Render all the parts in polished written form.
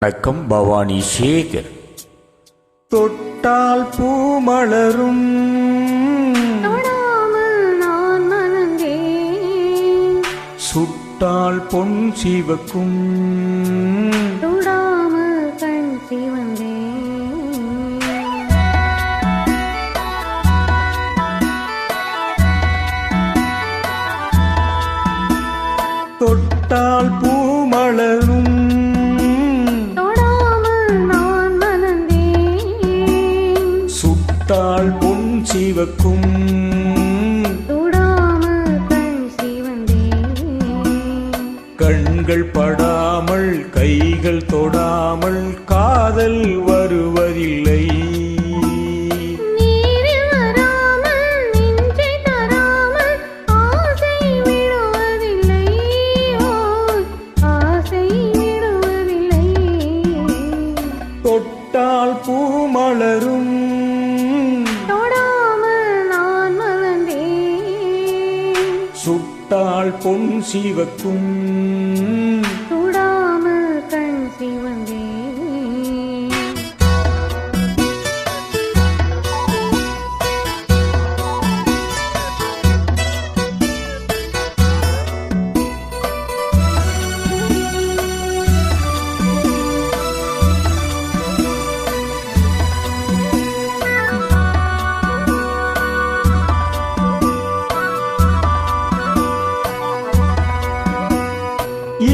வணக்கம் பவானி சேகர். தொட்டால் பூ மலரும், தொடாமல் நான் மலர்ந்தேன். சுட்டால் பொன் சிவக்கும், தொடாமல் கண் சிவந்தேன். தொட்டால் பூ மலரும், சுட்டால் பொன் சிவக்கும், தொடாமல் கண் சிவந்தேன். கண்கள் படாமல் கைகள் தொடாமல் காதல் வருவதில்லை. நீரில் வராமல் நெஞ்சை தராமல் ஆசை விடுவதில்லை. ஆசை விடுவதில்லை. தொட்டால் பூ மலரும், சுட்டால் பொன் சிவக்கும், தொடாமல் கண் சிவந்தேன்.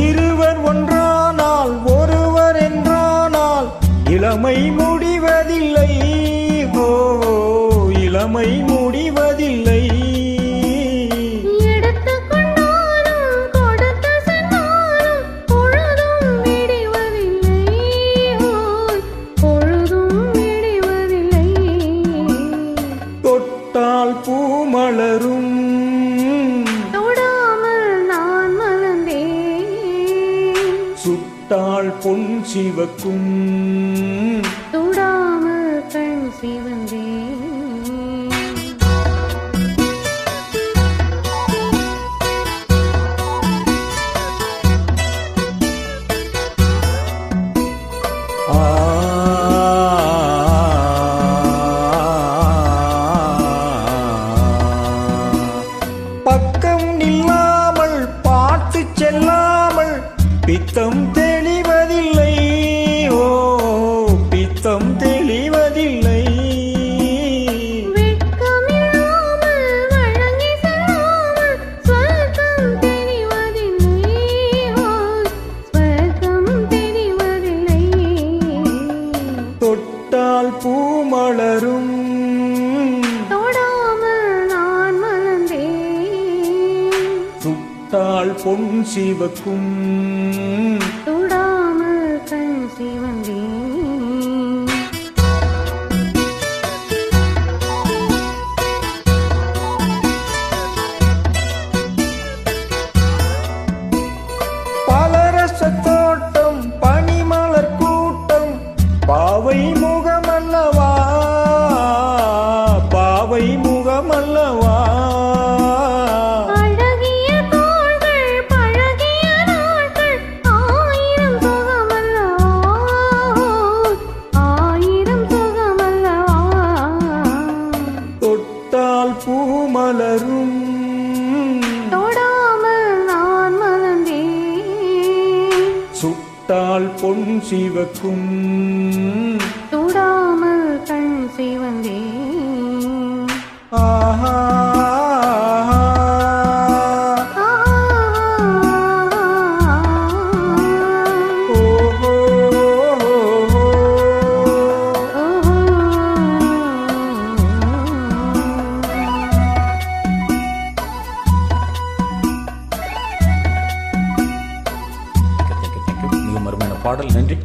இருவர் ஒன்றானால் ஒருவர் என்றானால் இளமை முடிவதில்லை. ஓ, இளமை முடிவதில்லை. எடுத்துக் கொண்டாலும் கொடுத்து சென்றாலும் பொழுதும் விடிவதில்லை. பொழுதும் விடிவதில்லை. தொட்டால் பூ மலரும், சுட்டால் பொன் சிவக்கும், தொடாமல் கண் சிவந்தேன். பக்கம் நில்லாமல் பாட்டு செல்லாமல் பித்தம் தெளிவதில்லை. ஓ, பித்தம் தெளிவதில்லை. வெட்கமில்லாமல் வழங்கி செல்லாமல் ஸ்வர்க்கம் தெரிவதில்லை. ஸ்வர்க்கம் தெரிவதில்லை. தொட்டால் பூ மலரும், தொடாமல் நான் மலர்ந்தேன். சுட்டால் பொன் சிவக்கும், தொடாமல் கண் சிவந்தேன். பலரச தோட்டம் பனிமலர் கூட்டம் பாவை முகமல்லவா, பாவை முகமல்லவா. அழகிய தோள்கள் பழகிய நாட்கள் ஆயிரம் சுகமல்லவா, ஆயிரம் சுகமல்லவா. தொட்டால் பூ மலரும், தொடாமல் நான் மலர்ந்தேன். சுட்டால் பொன் சிவக்கும், தொடாமல் கண் சிவந்தேன். ஆஹா. மிக அருமையான பாடல். நன்றி.